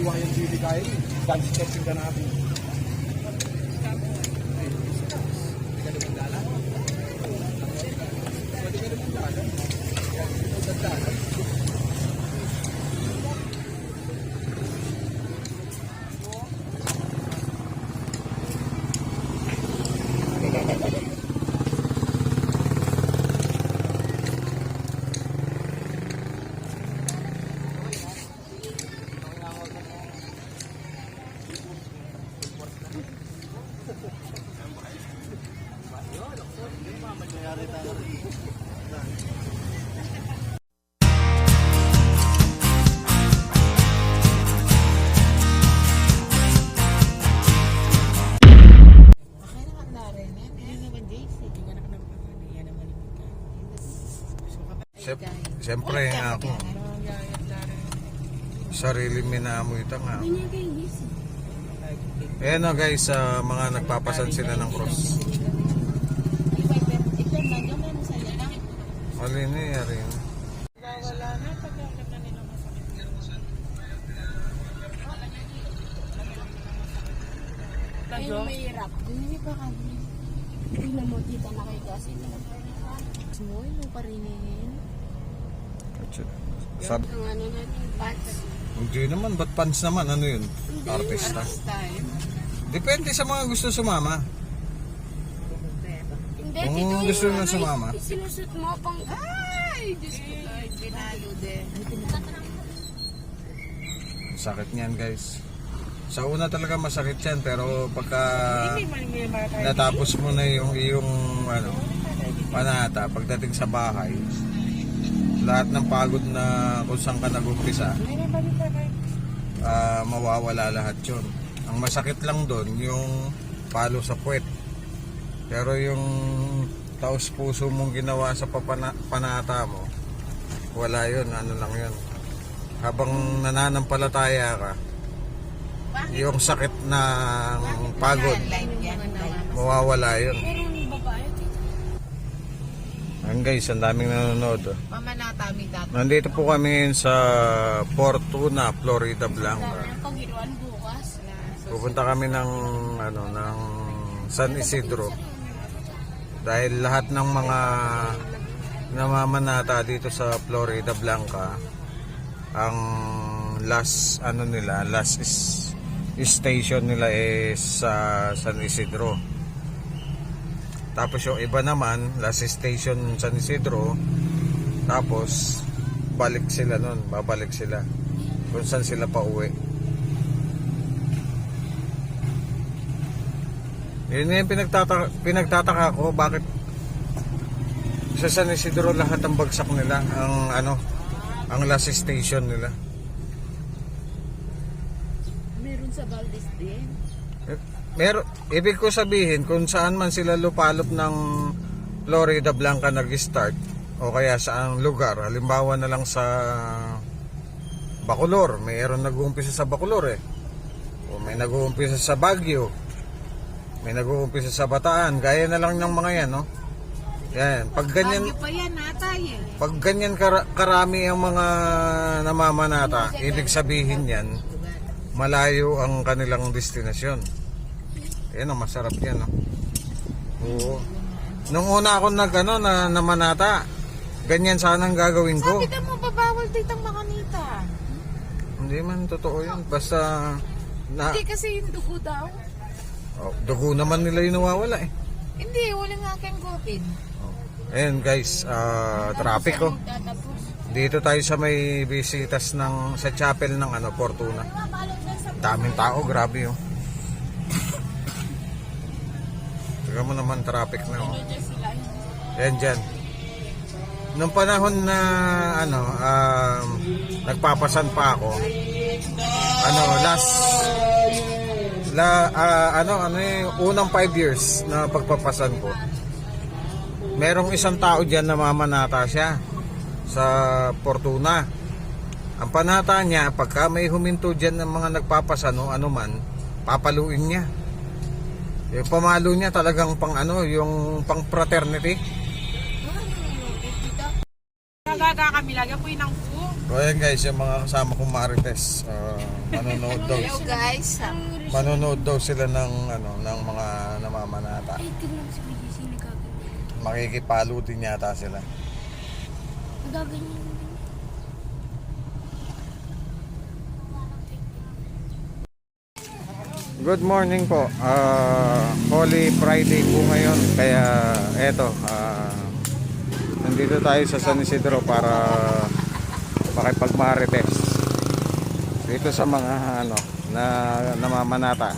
Liwayan Dili kayo. Dance stepping ka natin. Siyempre ako sarili minamoy ito nga. Ayan o guys, mga nagpapasan sila ng cross. Alin eh, arin. Ayun, mahirap. Hindi pa kami. Tingnan mo, dito na kayo kasi. Smoy, mo parinin. Sab Ang ano natin, pants. Hindi naman, ba't pants naman? Ano yun? Artista. Depende sa mga gusto sumama. Hindi, Kung dito gusto yung nyo ano, sumama. sinusot mo pang, ay, Diyos ko, ay, pinalo din. Sakit niyan guys. Sa una talaga masakit yan, pero pagka natapos mo na yung ano, panata, pagdating sa bahay, lahat ng pagod na kung saan ka nag-umpisa, mawawala lahat yun. Ang masakit lang doon yung palo sa puwet, pero yung taos puso mong ginawa sa panata mo, wala yun, ano lang yun. Habang nananampalataya ka, yung sakit ng pagod, mawawala yun. Ayan guys, ang daming nanonood. Mamanatami dati. Nandito po kami sa Fortuna, Florida Blanca. Paghiruan bukas. Pupunta kami ng San Isidro. Dahil lahat ng mga namamanata dito sa Florida Blanca, ang last station nila is sa San Isidro. Tapos yung iba naman, last station San Isidro, tapos babalik sila kung saan sila pa uwi. Yun yung pinagtataka ko, bakit sa San Isidro lahat ang bagsak nila, ang last station nila. Meron sa Valdez din. Ibig ko sabihin, kung saan man sila lupalop ng Florida Blanca nag-start, o kaya saang lugar, halimbawa na lang sa Bacolor, mayroon nag-uumpisa sa Bacolor o may nag-uumpisa sa Baguio, may nag-uumpisa sa Bataan, gaya na lang ng mga yan, no? Yan, pag ganyan, pag ganyan karami ang mga namamanata, ibig sabihin yan, malayo ang kanilang destinasyon. Yan ang masarap yan, no? Oo. Nung una ako na namanata, ganyan sana ang gagawin ko. Sabi ka mo, babawal ditang makanita. Hindi man totoo yun. Basta Hindi kasi yung dugo daw. dugo naman nila yung nawawala eh. Hindi, wala nga kang COVID. Ayan guys, traffic ko. Dito tayo sa may visitas sa chapel ng Fortuna. Daming tao, grabe oh. Tignan mo naman traffic na oh. Yan dyan. Nung panahon na nagpapasan pa ako, unang 5 years na pagpapasan ko, merong isang tao dyan na mamanata siya sa Fortuna. Ang panata niya, pagka may huminto dyan ng mga nagpapasan o ano man, papaluin niya. Yung pamalo niya talagang yung pang fraternity. Nagaga kami lagi po inang po. So ayan guys, yung mga kasama kong Marites, manonood daw. Hello guys. Manonood daw sila ng ano, ng mga namamanata. Ay, tignan mo si BGC nagkaganyan. Makikipalo din yata sila. Nagaganyan. Good morning po. Holy Friday po ngayon. Kaya eto, nandito tayo sa San Isidro para makipag-marites dito sa mga ano na namamanata.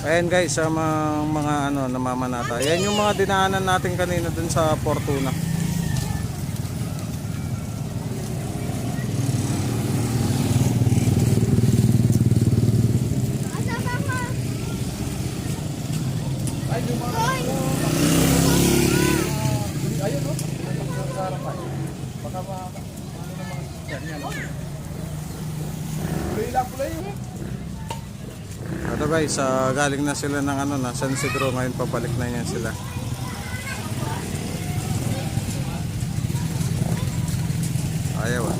Ayan guys, sa mga ano namamanata. Yan yung mga dinaanan natin kanina dun sa Fortuna. Ayun, no? Sa harapan. Baka ano naman. Yan. Kulay lang, kulay yun. Ito guys, galing na sila ng ano na San Isidro, ngayon pabalik na yan sila. Ayaw ah.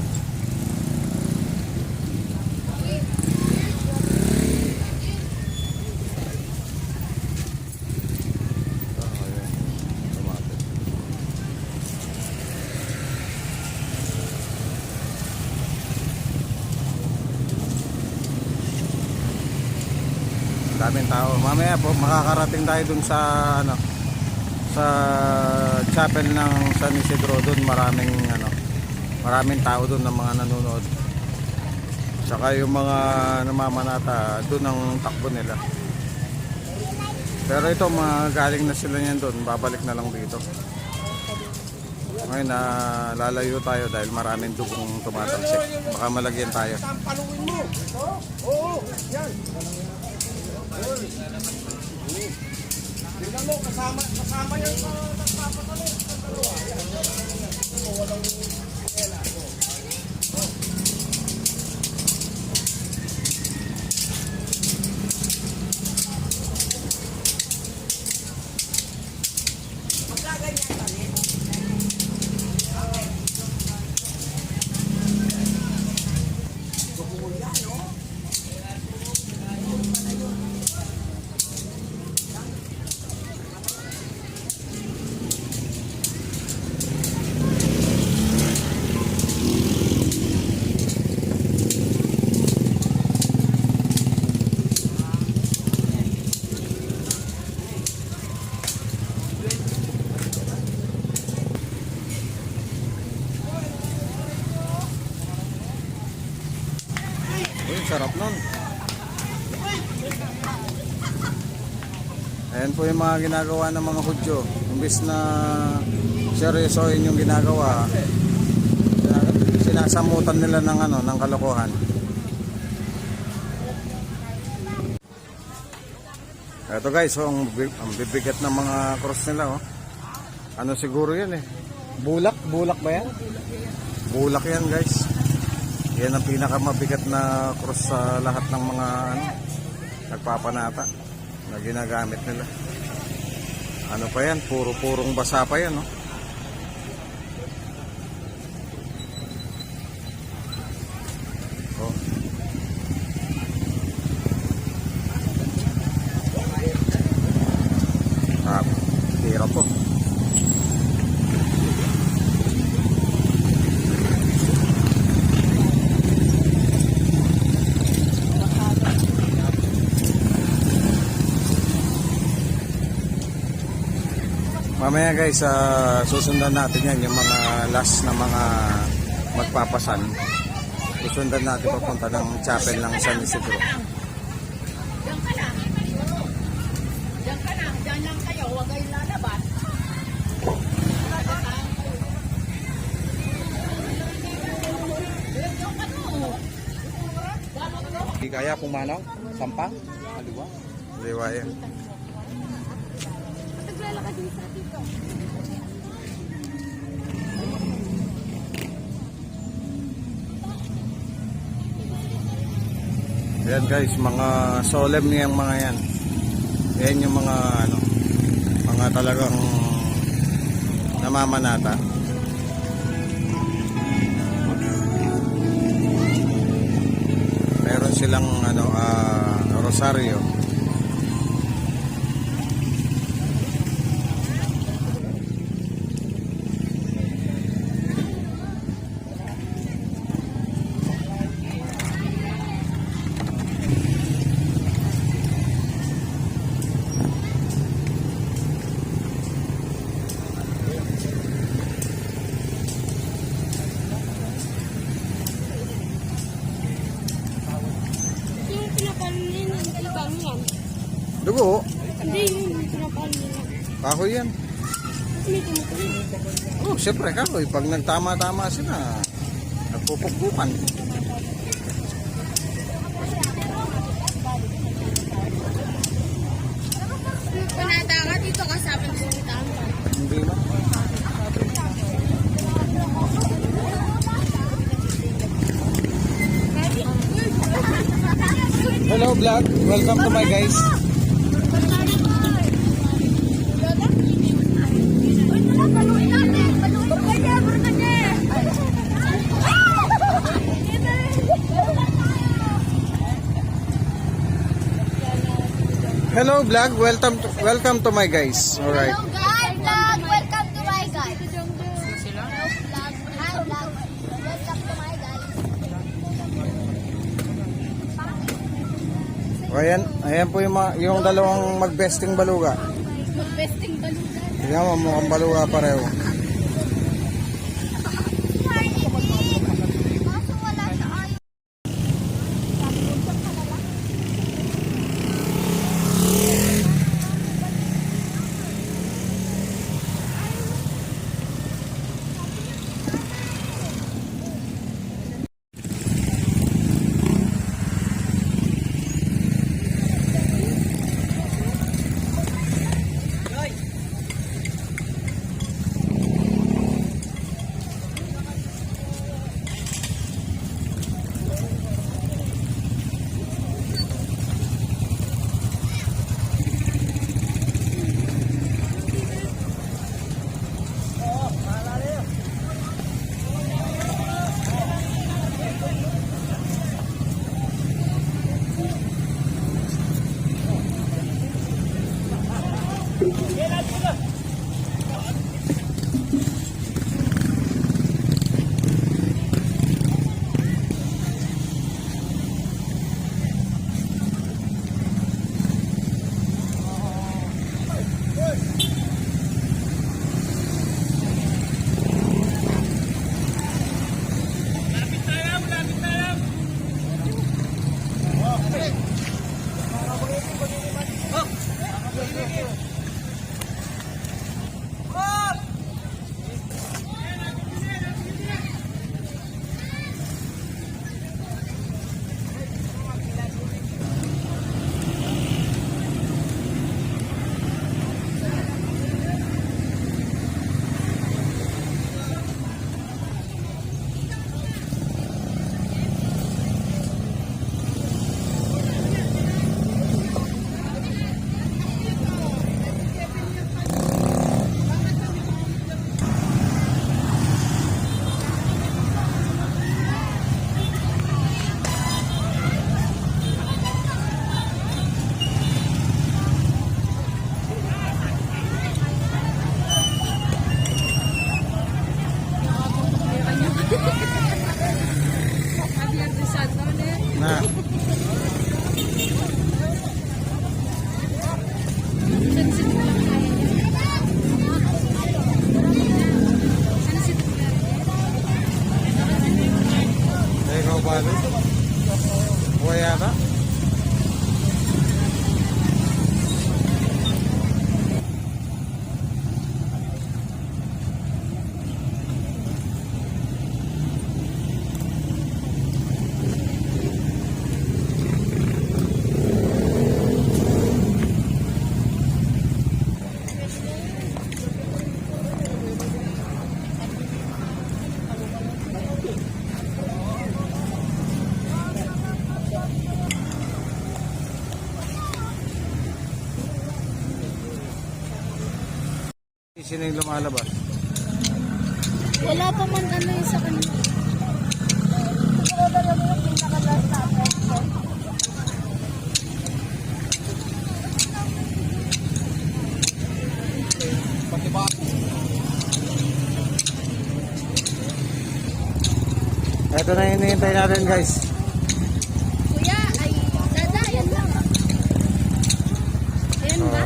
Daming tao. Mamaya po makakarating tayo dun sa ano sa chapel ng San Isidro. Dun maraming tao dun ng mga nanonood. Saka yung mga namamanata dun ang takbo nila. Pero ito mga galing na sila niyan dun, babalik na lang dito. Ngayon lalayo tayo dahil maraming dugong tumatalsik. Baka malagyan tayo. Sampaluin mo. Oo, yan. Tingnan mo, kasama yung nagpapatalo. Walang kela. Magkaganyan kami. Uy, sarap nun. Ayan po yung mga ginagawa ng mga Hudyo. Imbis na seryosohin yung ginagawa, sinasamutan nila ng ano, ng kalokohan. Ito guys, ang bibigat ng mga cross nila, oh. Ano siguro yan eh? Bulak ba yan? Bulak yan guys. Yan ang pinakamabigat na cross sa lahat ng mga nagpapanata na ginagamit nila. Ano pa yan? Purong basa pa yan, no? Oh. Hirap po. Mamaya guys, susundan natin yan yung mga last na mga magpapasan. Susundan natin papunta ng chapel ng San Isidro. Diyan ka lang. Diyan lang kayo. Huwag kayong lalabas. Hindi kaya pumanaw? Sampang? Kaliwa? Liwa yan. Naglalakad din sa dito. Yan guys, mga solemn niyang mga yan. Yan yung mga ano, mga mga talagang namamanata. Meron silang rosaryo. Yung pinapanin nila, hindi ibang yan. Dugo, Hindi, yung pinapanin nila. kahoy yan. May tumutuloy. Oh, siyempre kahoy. Pag nagtama-tama sila, nagpupukpukan. Panata ka dito kasama sa sitahan ka. Hindi na. Hello vlog, welcome to my guys. Hello vlog, welcome to my guys. All right. Hello guys, vlog. Welcome to my guys. Hello vlog. Hi vlog. Welcome to my guys. O ayan po yung dalawang mag-besting baluga. Besting balugan. Tingnan mo, mukhang baluga pareho. Kaso wala sa ayaw. Na. Ikaw ba? Buhay yata? Sino yung lumalabas? Wala pa man ano yung sa kanila. Ito na yung hinihintay natin guys. Kuya, ay dada, yan lang. Ayan ba?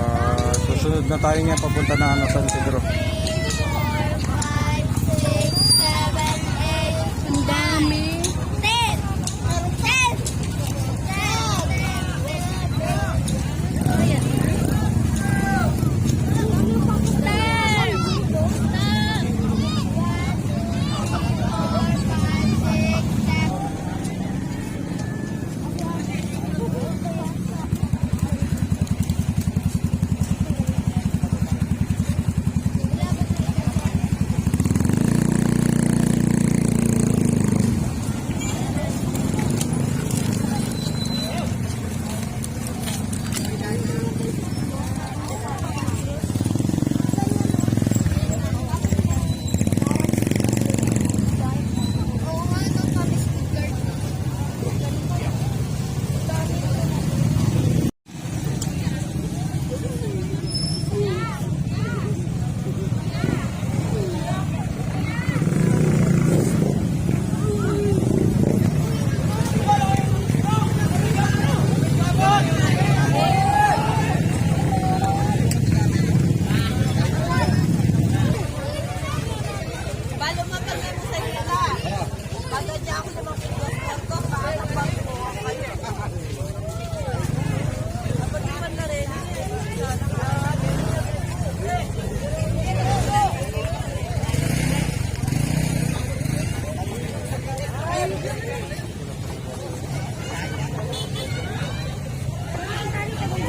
Susunod na tayo niya papunta na San Isidro. Ang dami.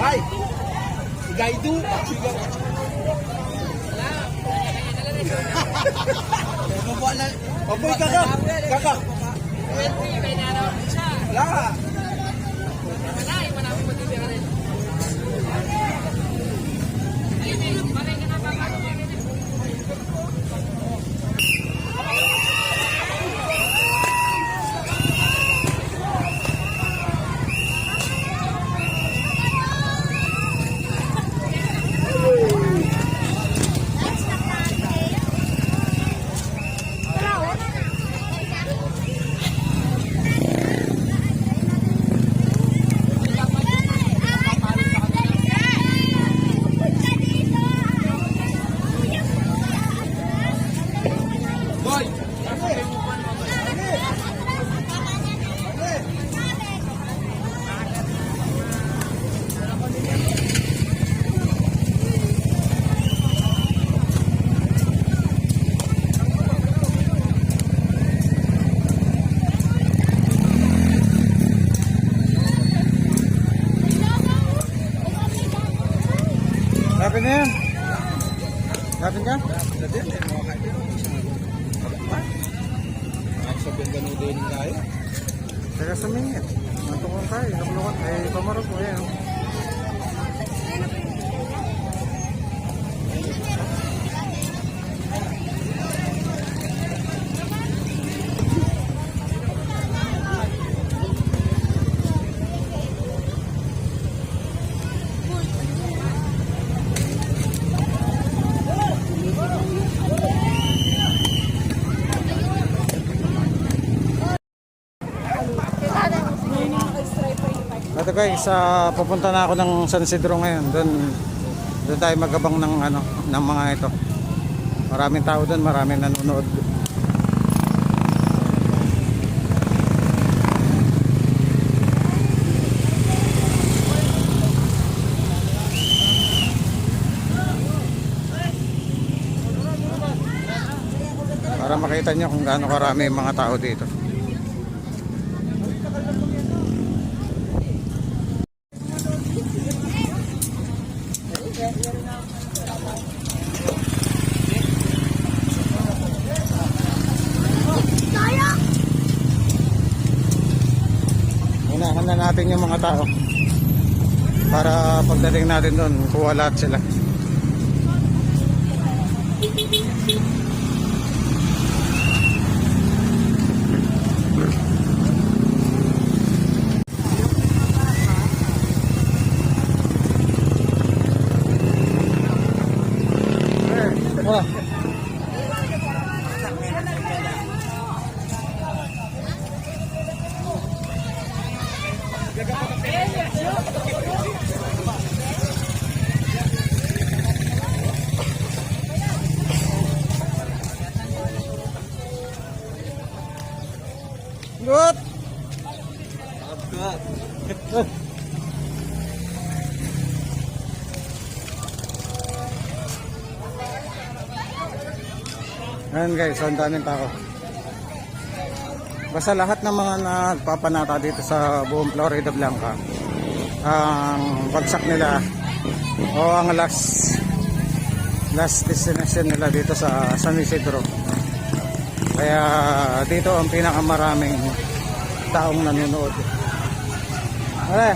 Ay! Gaidu! Apoy kakak! Kakak! Wala! Lapin na yan. Lapin ka? Sabihin ganun din tayo. Teka sumingit. Natukong tayo. Nakulukan. Ay, pamarap mo yan. Ito guys, pupunta na ako ng San Isidro ngayon. Doon tayo magabang ng ano, ng mga ito. Maraming tao doon, maraming nanonood. Para makita nyo kung gaano karami yung mga tao dito. Unahan na natin yung mga tao para pagdating natin doon, kuha lahat sila. mo. Good. Ayan guys, ang daming tao. Basta lahat ng mga nagpapanata dito sa buong Florida Blanca, ang bagsak nila o ang last destination nila dito sa San Isidro. Kaya dito ang pinakamaraming taong nanonood. Ale.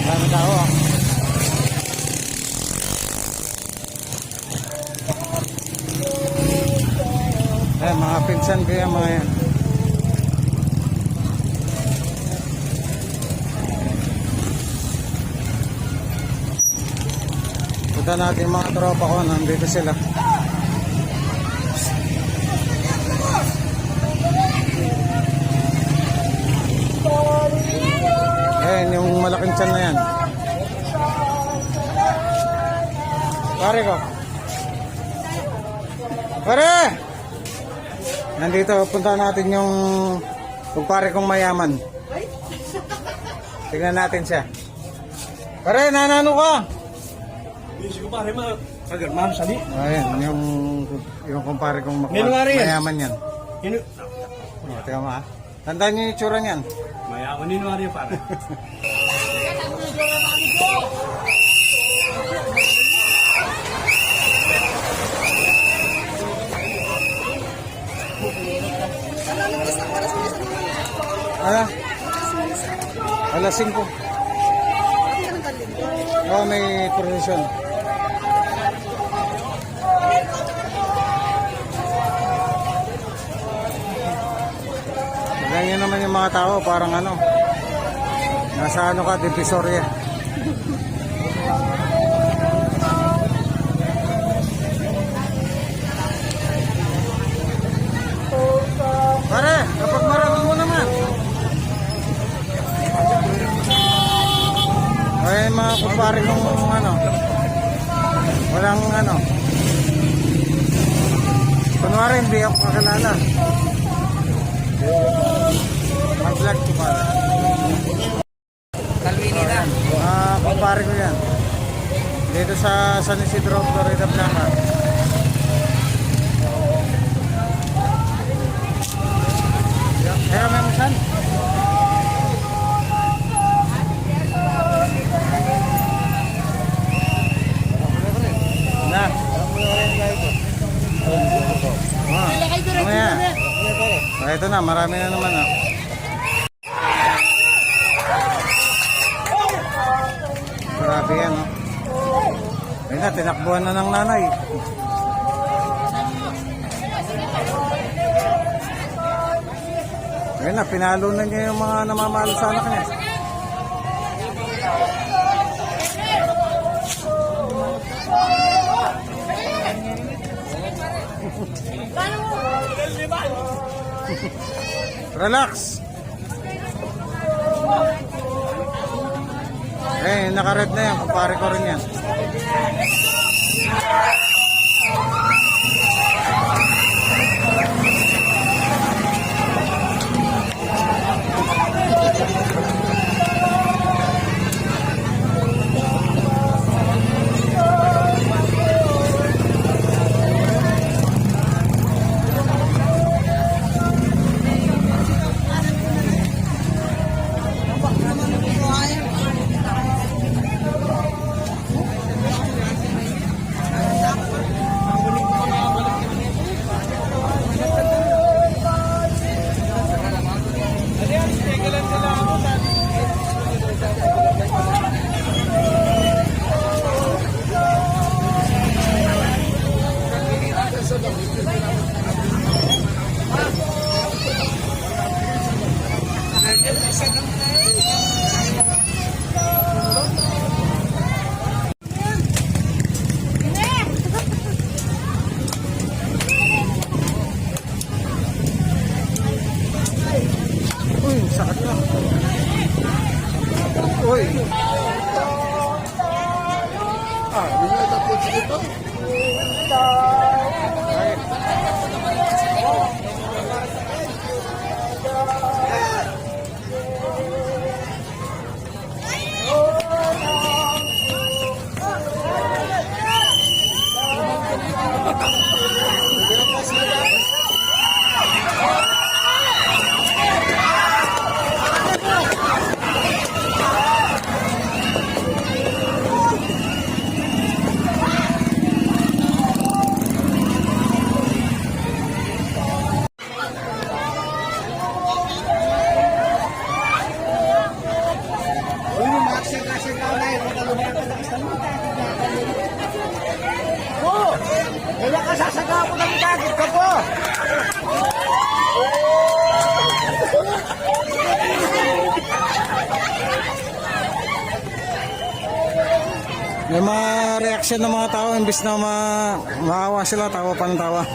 Maraming tao ah. Mga pinsan ko yan, mga yan. Punta natin mga tropa ko, nandito sila. Ayan, yung malaking tiyan na yan. Pare ko. Pare! Nandito, punta natin yung kumpare kong mayaman. Tingnan natin siya. Pare, nanano ka? Hindi ko pare ma. Agar ma'am sali. Ayan, yung kumpare kong mayaman yan. Oh, tingnan mo ha. Tandaan niyo yung itsura niyan. Mayaman ni Mario pare. Alas 5. Oh, may procession. Ganyan naman yung mga tao, parang ano, nasa ano ka, Divisoria. Pare, kapag marami mo naman. Ay, mga kumpare kong ano, walang ano. Kunwari, hindi ako kakilala. Mag-vlog ko pa. Kalvinita. Kumpare ko yan. Dito sa San Isidro, Florida Blanca. Kaya may musan. Na. Mamaya. Ito na, marami na naman ah. Grabe yan oh. Ayun na, tinakbuhan na ng nanay. Ayun na, pinalo na niya yung mga namamalo sa anak niya. Relax. Eh, naka-red na yan. Kumpare ko rin yan. Uy, sakit na. Uy. Hindi na tapos dito. Kaya ka sasaga ako ng kagit ka po. May mga reaction ng mga tao, imbis na maawa sila, tawa pa ng tawa.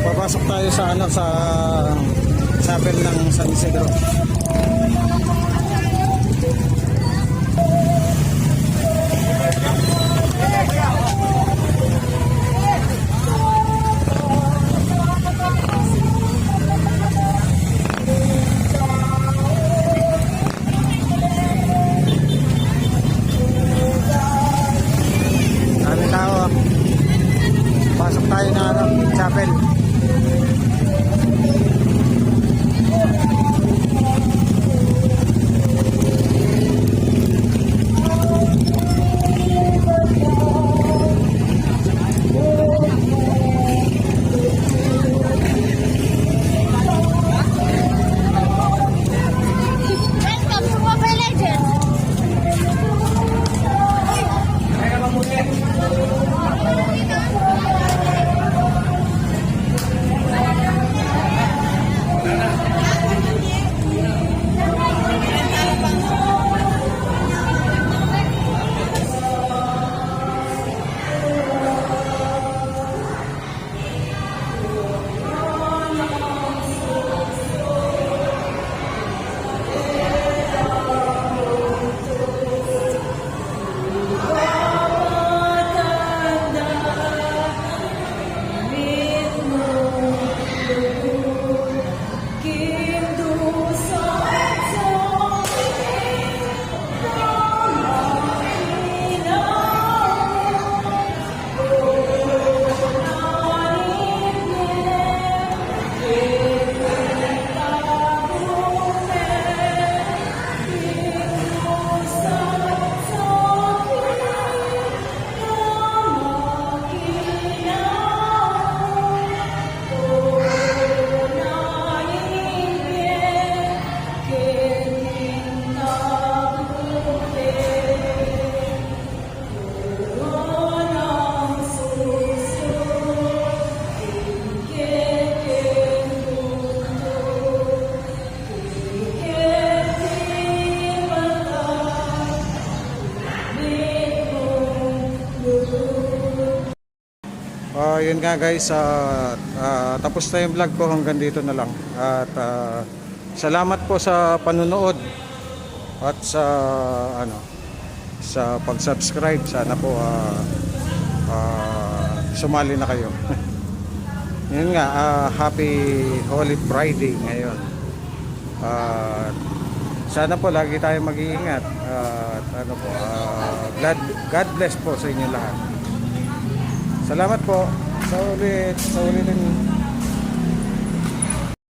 Papasok tayo sa sa chapel ng San Isidro. Dami tao. Pasok tayo na chapel. Welcome to Mobile Legends. Yun nga guys, tapos na yung vlog ko, hanggang dito na lang. At salamat po sa panunood at sa pag-subscribe. Sana po sumali na kayo. Yun nga, happy Holy Friday ngayon. Sana po lagi tayo mag-iingat. God bless po sa inyo lahat. Salamat po. Sa ulitin.